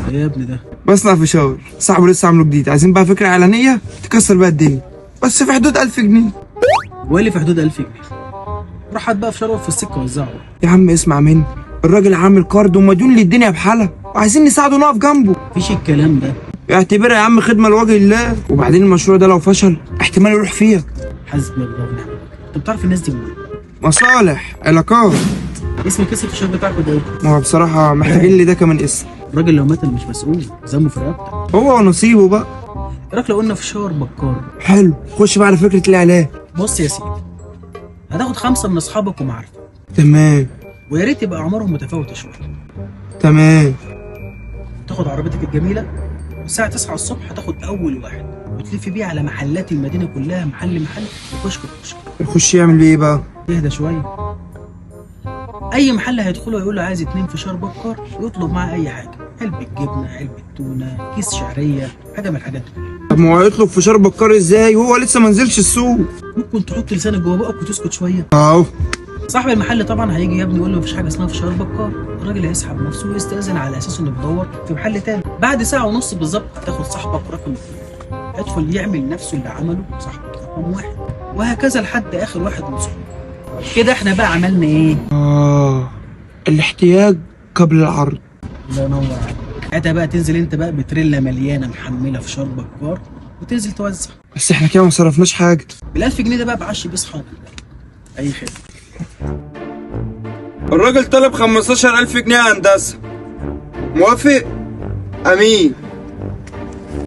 ايه يا ابني ده؟ بصنع فشار، صاحبه لسه عامله جديد، عايزين بقى فكره اعلانيه تكسر بقى الدنيا، بس في حدود 1000 جنيه. وايه اللي في حدود 1000 جنيه؟ روح هات بقى فشار في السكه وزعه. يا عم اسمع مني، الراجل عامل كارد ومديون للدنيا بحالها، وعايزين نساعده نقف جنبه. مفيش الكلام ده. اعتبرها يا عم خدمه لوجه الله، وبعدين المشروع ده لو فشل احتمال يروح فيها. حسبي الله ونعم الوكيل. انت بتعرف الناس دي منين؟ مصالح، علاقات. اسم كيس الفشار بتاعكوا ده ايه؟ ما هو بصراحه محتاجين لي ده كمان اسم. الراجل لو مات انا مش مسؤول، ذنبه في رقبتك. هو ونصيبه بقى. ايه رايك لو قلنا فشار بكار؟ حلو، خش بقى على فكره الاعلان. بص يا سيدي، هتاخد 5 من اصحابك ومعارفك، تمام. ويا ريت يبقى اعمارهم متفاوته شويه. تمام. تاخد عربيتك الجميله، الساعه 9 الصبح هتاخد اول واحد وتلف بيه على محلات المدينه كلها، محل محل وكشك كشك. يخش يعمل بيه ايه بقى؟ اهدى شويه. اي محل هيدخله يقول له عايز 2 فشار بكر، ويطلب معاه اي حاجه، علبه جبنه، علبه تونه، كيس شعريه، حاجه من الحاجات دي. طب ما هو هيطلب فشار بكار ازاي وهو لسه ما نزلش السوق؟ ممكن تحط لسانك جوه بقك وتسكت شويه. اهو. صاحب المحل طبعا هيجي يا ابني يقول له مفيش حاجه اسمها فشار بكار، الراجل هيسحب نفسه ويستاذن على اساس انه بيدور في محل تاني. بعد ساعه ونص بالظبط هتاخد صاحبك رقم 2، يدخل يعمل نفسه اللي عمله صاحبك رقم 1، وهكذا لحد اخر واحد من صحابك. كده احنا بقى عملنا ايه؟ الاحتياج قبل العرض. الله ينور عليك. ساعتها بقى تنزل انت بقى بتريلا مليانه محمله فشار بكار وتنزل توزع. بس احنا كده ما صرفناش حاجه. بال1000 جنيه ده بقى بعشي بيه اصحابك. اي خدمه. الراجل طلب 15000 جنيه يا هندسه. موافق؟ امين.